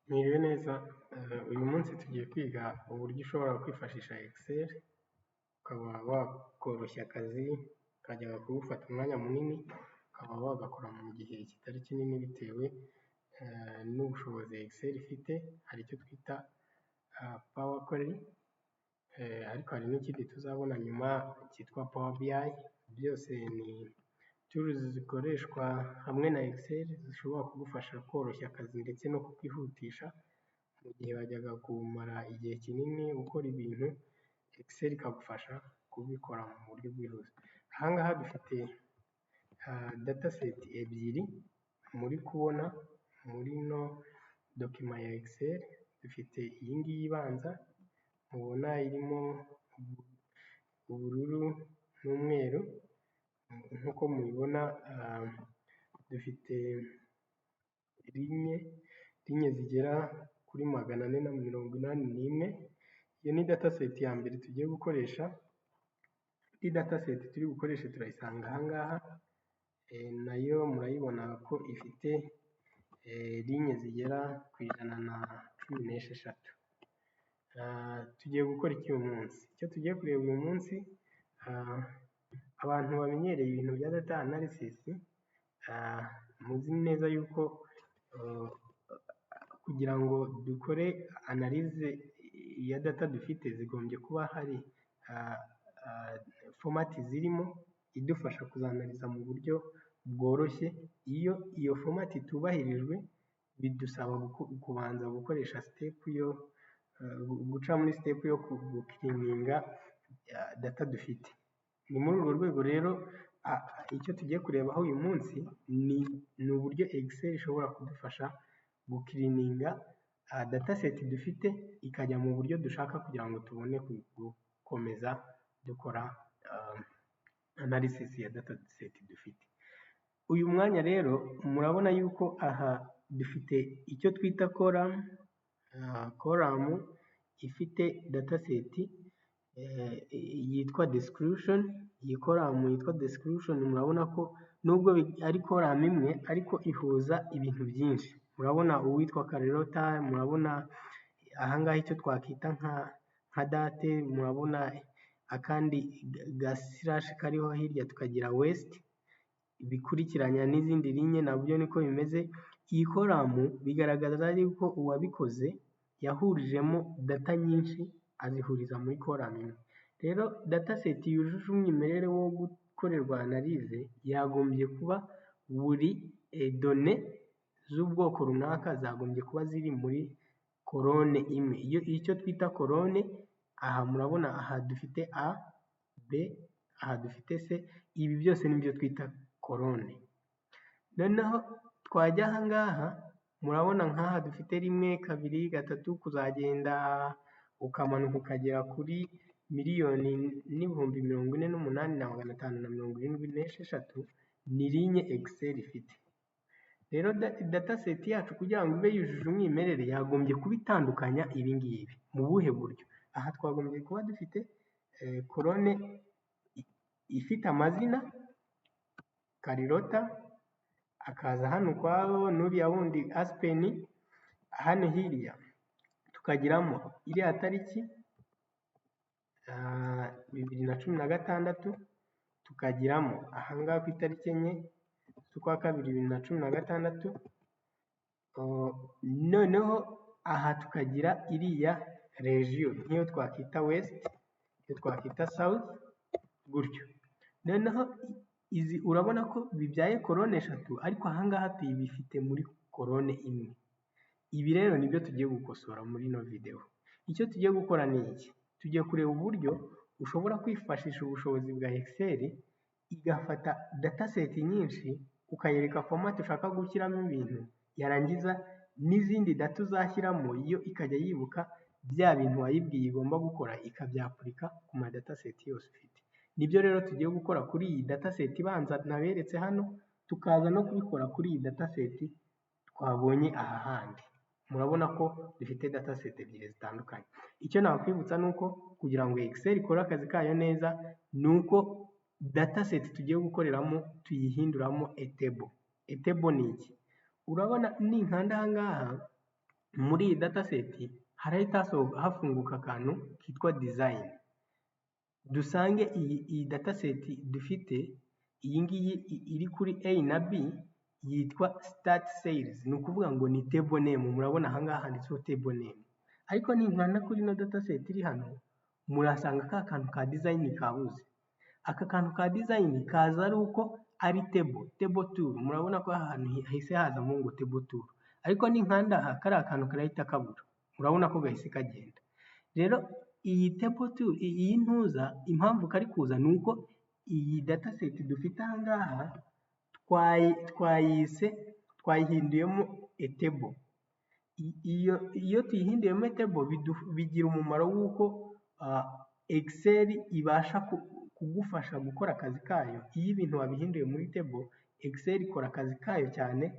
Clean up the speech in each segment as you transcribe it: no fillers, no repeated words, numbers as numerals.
Mwiriwe neza, uyu munsi tugiye kwiga uburyo ushobora kwifashisha Excel, ukaba wakoroshya akazi kajyaga kugufata umwanya munini, ukaba wagakora mu gihe kitari kinini bitewe n'ubushobozi Excel ifite. Hari icyo twita Power Query, ariko hari n'ikindi tuzabona nyuma cyitwa Power BI. Byose ni tools zikoreshwa hamwe na Excel zishobora kugufasha koroshya akazi ndetse no kukwihutisha mu gihe wajyaga kumara igihe kinini ukora ibintu, Excel ikagufasha kubikora mu buryo bwihuse. Aha ngaha dufite dataset ebyiri muri kubona muri no document ya Excel. Dufite iyi ngiyi ibanza mubona irimo ubururu n'umweru, nk'uko mubibona. Dufite linye zigera kuri 481. Iyo ni dataset ya mbere tugiye gukoresha. Iyi dataset turi bukoreshe turayisanga aha ngaha, nayo murayibona ko ifite linye zigera ku 116. Tugiye gukora iki uyu munsi? Icyo tugiye kureba uyu munsi, abantu bamenyereye ibintu bya data analysis, muzi neza yuko kugira ngo dukore analyse ya data dufite zigombye kuba hari format zirimo idufasha kuzanaliza mu buryo bworoshye. Iyo format itubahirijwe bidusaba kubanza gukoresha guca muri step yo gucleaninga data dufite. Ni muri urwo rwego rero icyo tugiye kurebaho uyu munsi ni uburyo Excel ishobora kudufasha gucleaninga dataset dufite ikajya mu buryo dushaka kugira ngo tubone gukomeza dukora analysis ya dataset dufite. Uyu mwanya rero murabona yuko aha dufite icyo twita column ifite dataset yitwa description. Iyi column yitwa description, murabona ko nubwo ari column imwe ariko ihuza ibintu byinshi. Murabona uwitwa Carlota, murabona aha ngaha icyo twakita nka date, murabona akandi slash kariho hirya, tukagira west, bikurikiranya n'izindi linye nabyo niko bimeze. Iyi column bigaragaza yuko uwabikoze yahurijemo data nyinshi azihuriza muri column imwe. Rero dataset yujuje umwimerere wo gukorerwa analyse yagombye kuba buri données z'ubwoko runaka zagombye kuba ziri muri colonne imwe. Icyo twita colonne, aha murabona aha dufite A, B, aha dufite C. Ibi byose nibyo twita colonne. Noneho twajya aha ngaha murabona nk'aha dufite 1, 2, 3 kuzagenda ukamanuka ukagera kuri 1,048,576. ni linye Excel ifite. Rero dataset yacu kugira ngo ibe yujuje umwimerere yagombye kuba itandukanya ibi ngibi. Mu buhe buryo? Aha twagombye kuba dufite colonne ifite amazina Carlota, akaza hano ukwaho n'uriya wundi Aspen, hano hirya tukagiramo iriya tariki 2016, tukagiramo aha ngaha ku itariki 4 z'ukwa 2 2016. Noneho aha tukagira iriya region, nk'iyo twakita west, iyo twakita south, gutyo. Noneho izi urabona ko bibyaye colonne 3, ariko aha ngaha tuyibifite muri colonne imwe. Ibi rero nibyo tugiye gukosora muri ino video. Icyo tugiye gukora ni iki? Tugiye kureba uburyo ushobora kwifashisha ubushobozi bwa Excel igafata dataset nyinshi ukayereka format ushaka gushyiramo ibintu, yarangiza n'izindi data uzashyiramo iyo ikajya yibuka bya bintu wayibwiye igomba gukora, ikabyapurika ku ma dataset yose ufite. Nibyo rero tugiye gukora kuri iyi dataset ibanza naberetse hano, tukaza no kubikora kuri iyi dataset twabonye aha handi. Murabona ko dufite dataset ebyiri zitandukanye. Icyo nakwibutsa nuko kugira ngo Excel ikore akazi kayo neza, nuko dataset tugiye gukoreramo tuyihinduramo a table. A table ni iki? Urabona ninkanda aha ngaha muri iyi dataset harahita hafunguka akantu kitwa design. Dusange iyi dataset dufite, iyi ngiyi iri kuri A na B yitwa start sales, ni ukuvuga ngo ni table name. Murabona ahangaha handitseho table name, ariko ninkanda kuri ino dataset iri hano murasanga ka kantu ka design kabuze. Aka kantu ka design kaza ari uko ari table tool. Murabona ko ahantu hahise hazamo ngo table tool, ariko ninkanda aha kari akantu karahita kabura. Murabona ko gahise kagenda. Rero iyi table tool, iyi ntuza, impamvu kari kuza ni uko iyi dataset dufite ahangaha twayihinduyemo a table. Iyo tuyihinduyemo table bigira umumaro w'uko Excel ibasha kugufasha gukora akazi kayo. Iyo ibintu wabihinduye muri table, Excel ikora akazi kayo cyane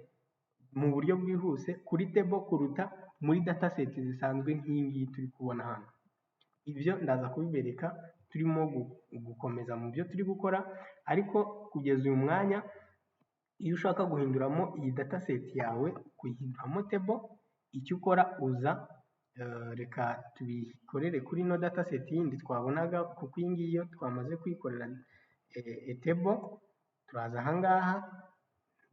mu buryo bwihuse kuri table kuruta muri dataset zisanzwe nk'iyi ngiyi turi kubona hano. Ibyo ndaza kubibereka turimo gukomeza mu byo turi gukora, ariko kugeza uyu mwanya iyo ushaka guhinduramo iyi dataset yawe, kuyihinduramo table, icyo ukora uza reka tubikorere kuri ino dataset yindi twabonaga, kuko iyi ngiyi yo twamaze kuyikorera table. Turaza ahangaha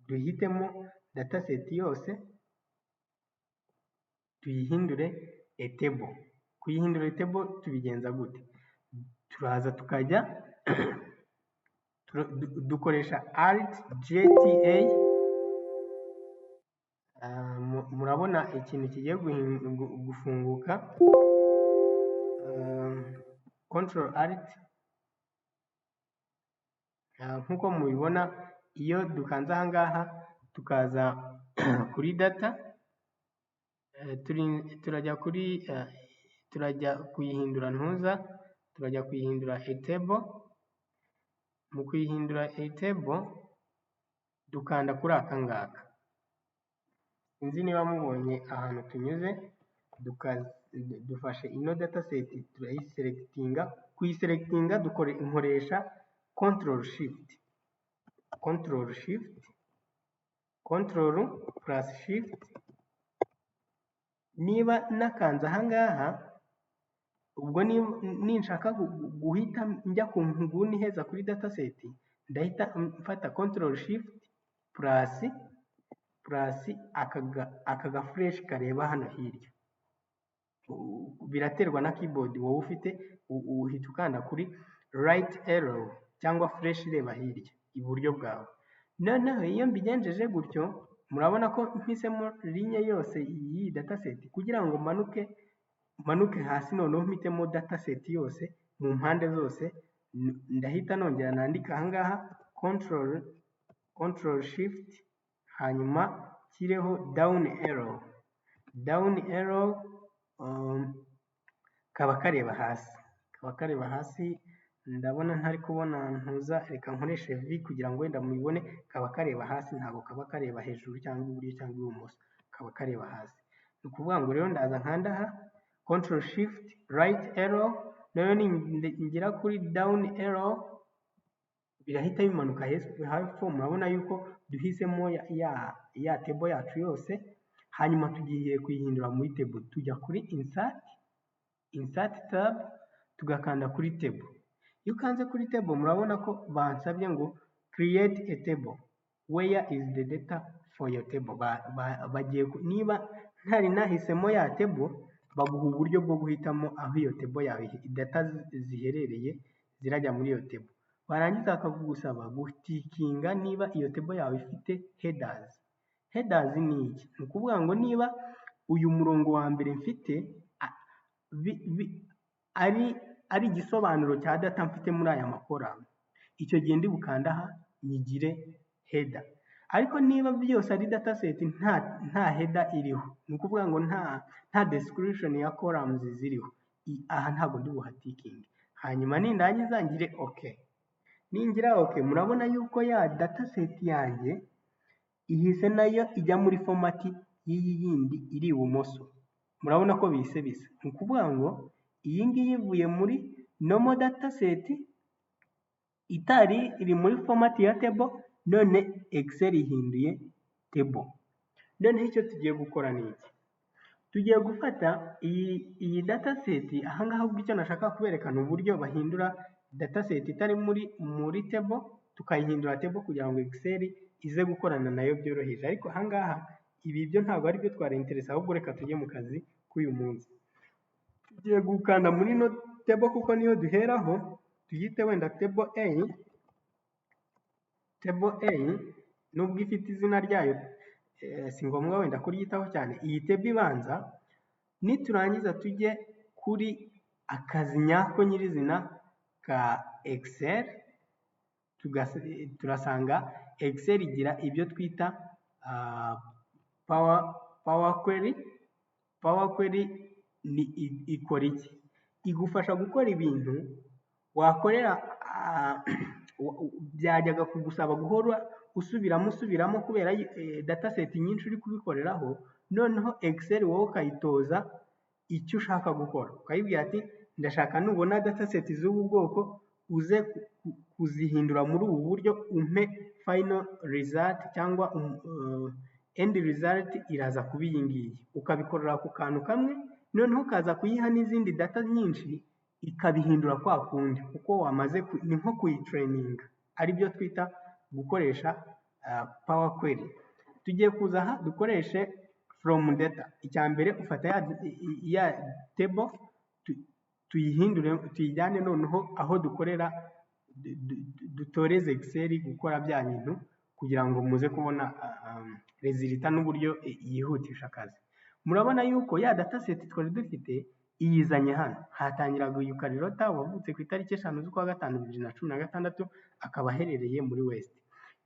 duhitemo dataset yose tuyihindure table. Kuyihindura table tubigenza gute? Turaza tukajya dukoresha Alt JTA. Murabona ikintu kigiye gufunguka, Control Alt. Nkuko mubibona, iyo dukanze ahangaha tukaza kuri data, turajya kuyihindura ntuza, turajya kuyihindura table. Mu kuyihindura table dukanda kuri aka ngaka. Sinzi niba mubonye ahantu tunyuze, dufashe ino dataset turayiselectinga. Kuyiselectinga nkoresha Control Shift, Control plus Shift. Niba nakanze ahangaha, ubwo ninshaka guhita njya ku nguni heza kuri dataset, ndahita mfata Control Shift plus aka gafresh kareba hano hirya. Biraterwa na keyboard wowe ufite, uhita ukanda kuri right arrow cyangwa fresh ireba hirya iburyo bwawe. Noneho iyo mbigenjeje gutyo, murabona ko mpisemo ligne yose iyi dataset kugira ngo manuke hasi. Noneho mpitemo dataset yose mu mpande zose, ndahita nongera nandika ahangaha Control Shift, hanyuma kireho down arrow, kaba kareba hasi. Ndabona ntari kubona ntuza, reka nkoreshe V kugira ngo wenda mubibone. Kaba kareba hasi, ntabwo kaba kareba hejuru cyangwa iburyo cyangwa ibumoso, kaba kareba hasi. Ni ukuvuga ngo rero ndaza nkanda aha Control Shift right arrow, nayo ngira kuri down arrow, birahita bimanuka hepfo. Murabona yuko duhisemo ya table yacu yose. Hanyuma tugiye kuyihindura muri table, tujya kuri insert tab, tugakanda kuri table. Iyo ukanze kuri table, murabona ko bansabye ngo create a table, where is the data for your table. Niba ntari nahisemo ya table, baguha uburyo bwo guhitamo aho iyo table yawe data ziherereye zirajya muri iyo table. Barangiza bakagusaba gutikinga niba iyo table yawe ifite headers. Headers ni iki? Ni ukuvuga ngo niba uyu murongo wa mbere mfite ari igisobanuro cya data mfite muri aya makoramu, icyo gihe ndi bukanda aha nyigire header. Ariko niba byose ari dataset nta header iriho, ni ukuvuga ngo nta description ya columns ziriho, aha ntabwo ndi buhatikinge. Hanyuma nindangiza ngire OK. Ningira OK, murabona yuko ya dataset yanjye ihise nayo ijya muri format y'iyi yindi iri ibumoso. Murabona ko bise bisa. Ni ukuvuga ngo iyi ngiyi ivuye muri normal dataset, itari iri muri format ya table, none Excel ihinduye table. Noneho icyo tugiye gukora ni iki? tugiye gufata iyi dataset. Ahangaha ubwo icyo nashaka kuberekana uburyo bahindura dataset itari muri table tukayihindura table kugira ngo Excel ize gukorana nayo byoroheje. Ariko ahangaha ibi byo ntabwo ari byo twari interesa, ahubwo reka tujye mu kazi k'uyu munsi. Tugiye gukanda muri no table kuko niyo duheraho, tuyite wenda table A. Table A nubwo ifite izina ryayo si ngombwa wenda kuryitaho cyane. Iyi table ibanza, niturangiza tujye kuri akazi nyako nyirizina ka Excel, turasanga Excel igira ibyo twita Power Query. Power Query ni ikora iki? Igufasha gukora ibintu wakorera byajyaga kugusaba guhora usubiramo kubera dataset nyinshi uri kubikoreraho. Noneho Excel wowe ukayitoza icyo ushaka gukora, ukayibwira ati ndashaka nubona dataset z'ubu bwoko uze kuzihindura muri ubu buryo, umpe final result cyangwa end result iraza kuba iyi ngiyi. Ukabikorera ku kantu kamwe, noneho ukaza kuyiha n'izindi data nyinshi ikabihindura kwa kundi, kuko wamaze ni nko kuyitraininga, aribyo twita gukoresha Power Query. Tugiye kuza aha dukoreshe from data. Icya mbere ufata ya table tuyihindure, tuyijyane noneho aho dukorera, dutoreze Excel gukora bya bintu kugira ngo muze kubona resulta n'uburyo yihutisha akazi. Murabona yuko ya dataset twari dufite iyizanye hano. Hatangiraga uyu Carlota wavutse ku itariki 5/5/2016 akaba aherereye muri West.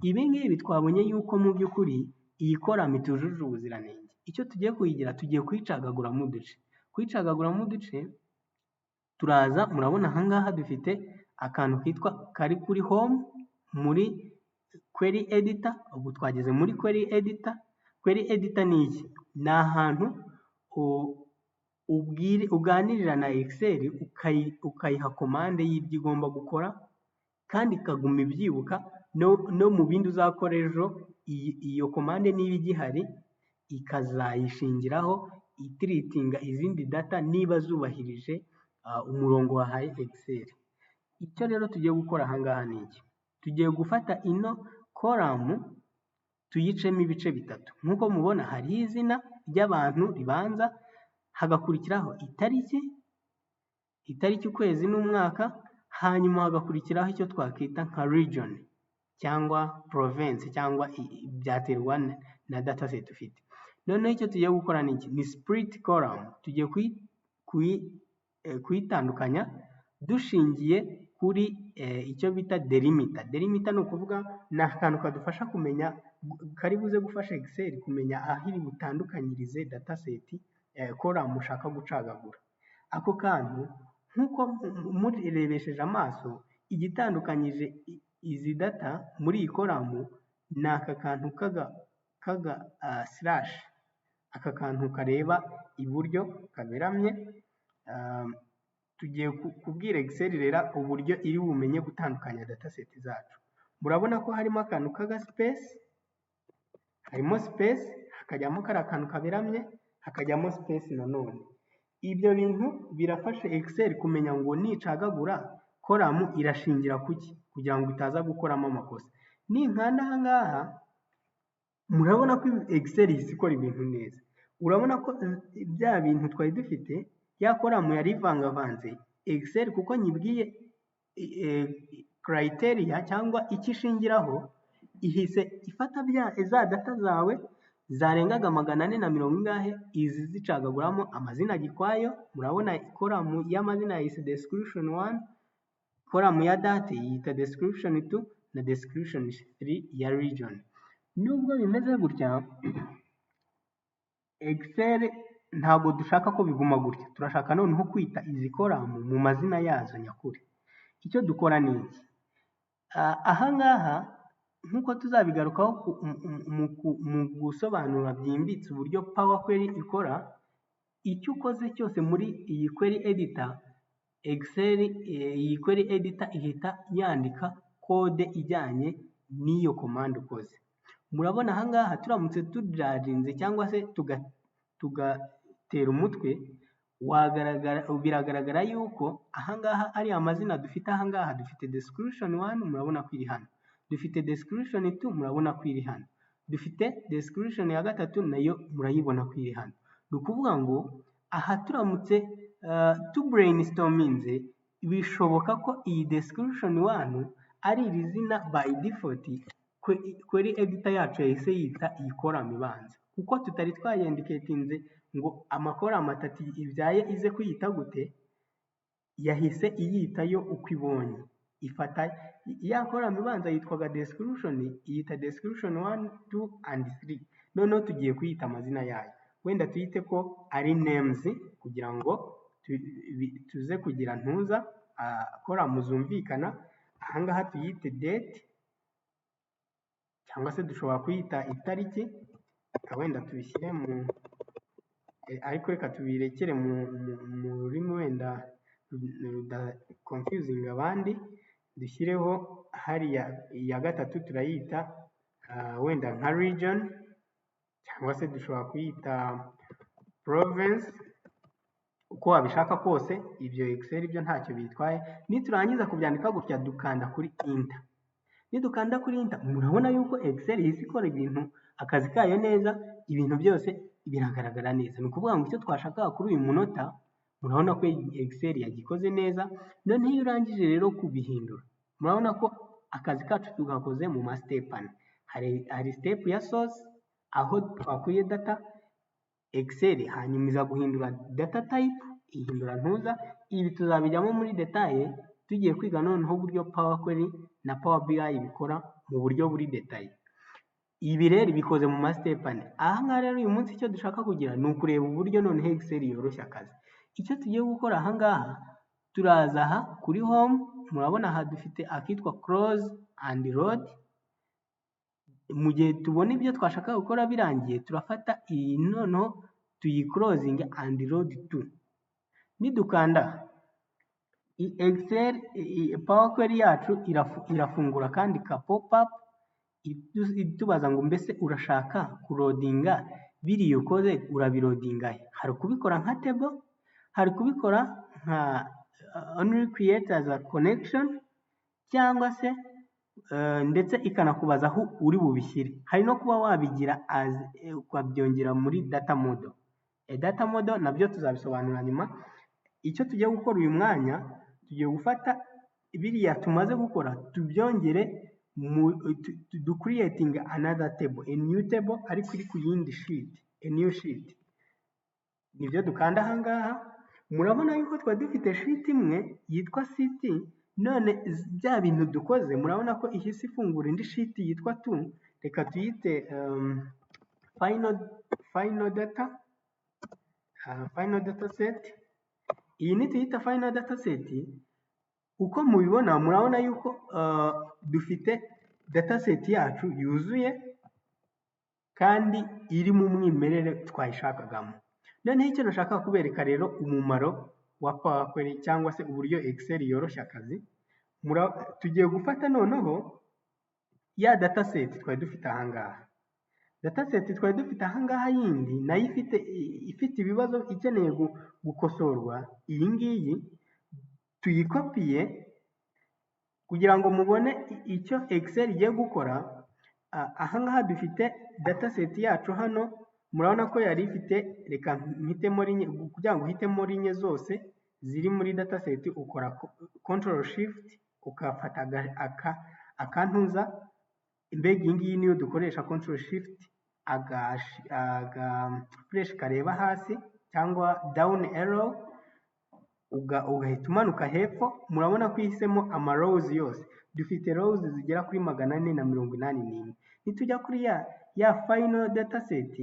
Ibi ngibi twabonye yuko mu by'ukuri iyi column itujuje ubuziranenge. Icyo tugiye kuyigira, tugiye kuyicagagura mu duce. Kuyicagagura mu duce, turaza, murabona ahangaha dufite akantu kitwa kari kuri home muri query editor. Ubu twageze muri query editor. Query editor ni iki? Ni ahantu uganirira na Excel ukayiha komande y'ibyo igomba gukora, kandi ikaguma ibyibuka no mu bindi uzakora ejo. Iyo komande niba igihari ikazayishingiraho itiritinga izindi data niba zubahirije umurongo wahaye Excel. Icyo rero tugiye gukora ahangaha ni iki? Tugiye gufata ino column tuyicemo ibice bitatu. Nk'uko mubona hariho izina ry'abantu ribanza, hagakurikiraho itariki, ukwezi n'umwaka, hanyuma hagakurikiraho icyo twakita nka region cyangwa province, cyangwa byaterwa na dataset ufite. Noneho icyo tugiye gukora ni iki? Ni split column. Tugiye kuyitandukanya dushingiye kuri icyo bita delimiter. Delimiter ni ukuvuga ni akantu kadufasha kumenya, kari buze gufasha Excel kumenya aho iri butandukanyirize dataset column ushaka gucagagura. Ako kantu nk'uko murebesheje amaso, igitandukanyije izi data muri iyi column ni aka kantu kaga slash. Aka kantu kareba iburyo kaberamye. Tugiye kubwira Excel rero uburyo iri bumenye gutandukanya dataset zacu. Murabona ko harimo akantu kaga space, harimo space, hakajyamo kari akantu kaberamye, hakajyamo space nanone. Ibyo bintu birafasha Excel kumenya ngo nicagagura column irashingira kuki, kugira ngo itaza gukoramo amakosa. Ninkanda ahangaha, murabona ko Excel isikora ibintu neza. Urabona ko bya bintu twari dufite, ya column yari ivangavanze, Excel kuko nyibwiye criteria cyangwa ikishingiraho, ihise ifata za data zawe zarengaga 440 ingahe, izi zicagaguramo amazina gikwayo. Murabona column y'amazina yise description 1, column ya date yita description 2 na description 3 ya region. Nubwo bimeze gutya, Excel ntabwo dushaka ko biguma gutya. Turashaka noneho kwita izi column mu mazina yazo nyakuri. Icyo dukora ni iki? Ahangaha nk'uko tuzabigarukaho mu gusobanura byimbitse uburyo Power Query ikora, icyo ukoze cyose muri iyi query editor, Excel iyi query editor ihita yandika kode ijyanye n'iyo command ukoze. Murabona ahangaha turamutse tujaginze cyangwa se tera umutwe, biragaragara yuko ahangaha ari amazina dufite ahangaha. Dufite description 1 murabona ko iri hano, dufite description 2 murabona ko iri hano, dufite description ya gatatu nayo murayibona ko iri hano. Ni ukuvuga ngo aha turamutse brainstorminze, bishoboka ko iyi description 1 ari iri zina by default query editor yacu yahise yita iyi column ibanza, kuko tutari twayendicatinze ngo amakolama atatu ibyaye ize kuyita gute, yahise iyitayo uko ibonye. Ifata ya column ibanza yitwaga description, iyita description 1 2 and 3. Noneho tugiye kuyita amazina yayo, wenda tuyite ko ari names kugira ngo tuze kugira ntuza column zumvikana. Ahangaha tuyite date, cyangwa se dushobora kuyita itariki, wenda tubishyire mu ariko reka tubirekere mu rurimi wenda ruda confusing abandi. Dushyireho hariya iya gatatu turayita wenda nka region, cyangwa se dushobora kuyita province, uko wabishaka kose. Ibyo Excel ibyo ntacyo bitwaye. Niturangiza kubyandika gutya dukanda kuri enter. Nidukanda kuri enter murabona yuko Excel ihise ikora ibintu akazi kayo neza, ibintu byose biragaragara neza. Ni ukuvuga ngo icyo twashakaga kuri uyu munota murabona ko Excel yagikoze neza. Noneho iyo urangije rero kubihindura murabona ko akazi kacu tugakoze mu ma step ane. Hari step ya source aho twakuye data, Excel hanyuma iza guhindura data type, ihindura ntuza. Ibi tuzabijyamo muri detail tugiye kwiga noneho uburyo Power Query na Power BI bikora mu buryo buri detail. Ibi rero bikoze mu ma step ane. Aha ngaha rero uyu munsi icyo dushaka kugira ni ukureba uburyo noneho Excel yoroshya akazi. Icyo tugiye gukora aha ngaha, turaza aha kuri home, murabona aha dufite akitwa close and load. Mu gihe tubona ibyo twashaka gukora birangiye, turafata iyi noneho tuyi closing and load to. Nidukanda Excel Power Query yacu irafungura kandi ka pop up itubaza ngo mbese urashaka kurodinga biriya ukoze urabirodinga he. Hari kubikora nka table, hari kubikora nka only create as a connection, cyangwa se ndetse ikanakubaza aho uri bubishyire. Hari no kuba wabigira as ukabyongera muri data model. Data model nabyo tuzabisobanura nyuma. Icyo tugiye gukora uyu mwanya, tugiye gufata biriya tumaze gukora tubyongere do creating another table, a new table ariko iri ku yindi sheet, a new sheet. Nibyo dukanda aha ngaha. Murabona yuko twari dufite sheet imwe yitwa CT, none bya bintu dukoze murabona ko ihise ifungura indi sheet yitwa 2. Reka tuyite final data set. Iyi ni tuyita final data set. Uko mubibona murabona yuko dufite data set yacu yuzuye kandi iri mu mwimerere twayishakagamo. Noneho icyo nashaka kubereka rero umumaro wa Power Query cyangwa se uburyo Excel yoroshya akazi. Tugiye gufata noneho ya data set twari dufite aha ngaha. Data set twari dufite aha ngaha yindi nayo ifite ibibazo ikeneye gukosorwa. Iyi ngiyi tuyikopiye kugira ngo mubone icyo Excel igiye gukora. Aha ngaha dufite data set yacu hano, murabona ko yari ifite, reka mpitemo rinye kugira ngo uhitemo rinye zose ziri muri data set. Ukora control shift ukafata akantuza, mbega iyi ngiyi niyo dukoresha control shift, aga flash kareba hasi cyangwa down arrow, ugahita umanuka hepfo. Murabona ko ihisemo ama rows yose. Dufite rows zigera kuri 481. Nitujya kuri ya final data set,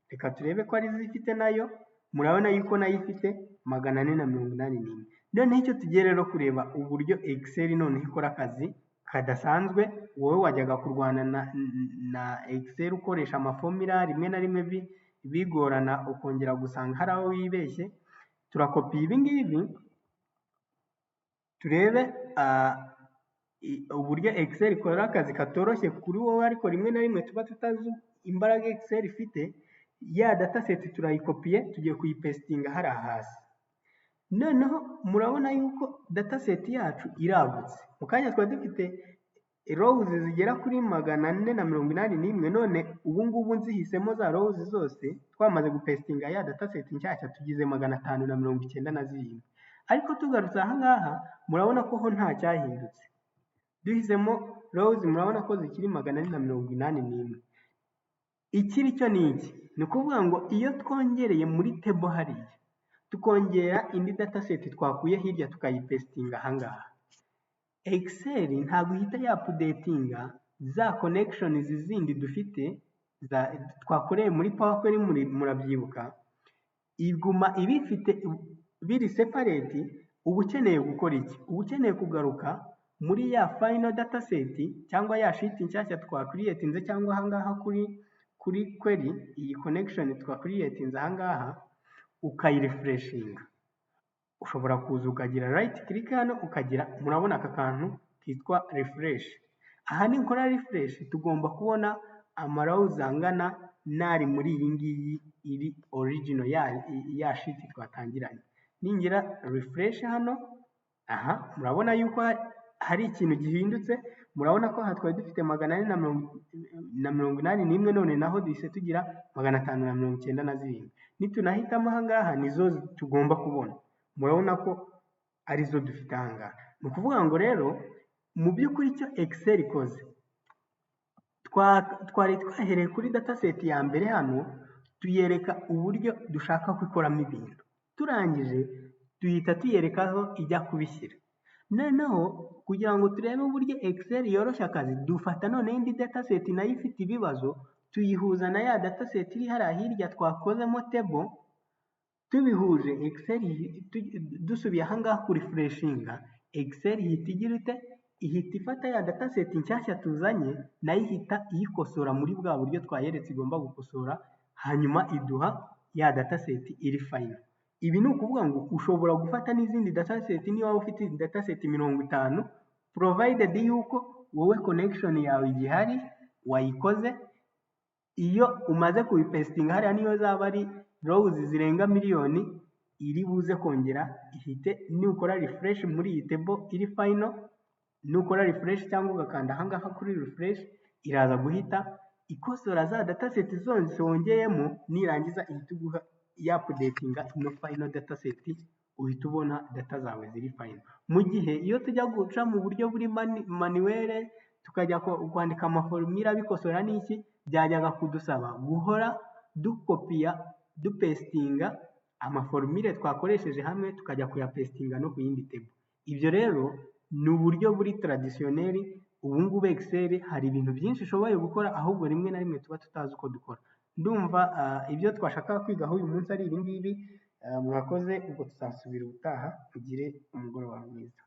reka turebe ko ari zifite nayo. Murabona yuko nayo ifite 481. Noneho icyo tugiye rero kureba uburyo Excel noneho ikora akazi kadasanzwe. Wowe wajyaga kurwana na Excel ukoresha amaformula rimwe na rimwe bigorana, ukongera gusanga hari aho wibeshye. Turakopiye ibi ngibi turebe uburyo Excel ikora akazi katoroshye kuri wowe, ariko rimwe na rimwe tuba tutazi imbaraga Excel ifite. ya dataset turayikopiye tugiye kuyipestinga hariya hasi. Noneho murabona yuko dataset yacu iragutse. Mu kanya twari dufite rows zigera kuri 481, none ubu ngubu nzihisemo za rows zose twamaze gupestinga ya dataset nshyashya tugize 597. Ariko tugarutse aha ngaha murabona ko ho nta cyahindutse. Duhisemo rows murabona ko zikiri 481. Ikiri cyo ni iki? Ni ukuvuga ngo iyo twongereye muri table hariya tukongera indi dataset twakuye hirya tukayipestinga aha ngaha, Excel ntabwo ihita yapudetinga za connections zindi dufite twakoreye muri Power Query, murabyibuka, iguma ibifite biri separate. Uba ukeneye gukora iki? Uba ukeneye kugaruka muri ya final dataset cyangwa ya sheet nshyashya twakuriyetinze, cyangwa aha ngaha kuri query, iyi connection twakuriyetinze aha ngaha ukayirefreshinga. Ushobora kuza ukagira right click hano ukagira, murabona aka kantu kitwa refresh. Aha ni nkora refresh tugomba kubona amarows angana nari muri iyi ngiyi iri original ya sheet twatangiranye. Ningira refresh hano, aha murabona yuko hari ikintu gihindutse. Murabona ko aha twari dufite 481, none naho duhise tugira 597. Nitunahitamo aha ngaha nizo tugomba kubona. Murabona ko arizo dufite aha ngaha. Ni ukuvuga ngo rero mu by'ukuri icyo Excel ikoze, twari twahereye kuri dataset ya mbere hano tuyereka uburyo dushaka kwikoramo ibintu, turangije tuhita tuyereka aho ijya kubishyira. Noneho kugira ngo turebe uburyo Excel yoroshya akazi, dufata none indi dataset nayo ifite ibibazo tuyihuza na ya dataset iri hariya hirya twakozemo table. Tubihuje Excel dusubiye aha ngaha kuri refreshinga, Excel ihita igira ite? Ihita ifata ya dataset nshyashya tuzanye nayo ihita iyikosora muri bwa buryo twayeretse igomba gukosora, hanyuma iduha ya dataset iri final. Ibi ni ukuvuga ngo ushobora gufata n'izindi dataset niba ufite dataset 50, provided yuko wowe connection yawe igihari wayikoze. Iyo umaze kubipestinga hariya niyo zaba ari rows zirenga miliyoni, iri buze kongera ihite, nukora refresh muri iyi table iri final, nukora refresh cyangwa ugakanda aha ngaha kuri refresh, iraza guhita ikosora za dataset zose wongeyemo, nirangiza ihita iguha yapudetinga ino final dataset, uhita ubona data zawe ziri final. Mu gihe iyo tujya guca mu buryo buri manuel tukajya kwandika amaformula bikosora n'iki, byajyaga kudusaba guhora dukopiya dupestinga amaformule twakoresheje hamwe tukajya kuyapestinga no ku yindi table. Ibyo rero ni uburyo buri traditionnel. Ubu ngubu Excel hari ibintu byinshi ishoboye gukora, ahubwo rimwe na rimwe tuba tutazi uko dukora. Ndumva ibyo twashaka kwigaho uyu munsi ari ibi ngibi. Mwakoze, ubwo tuzasubira ubutaha. Mugire umugoroba mwiza.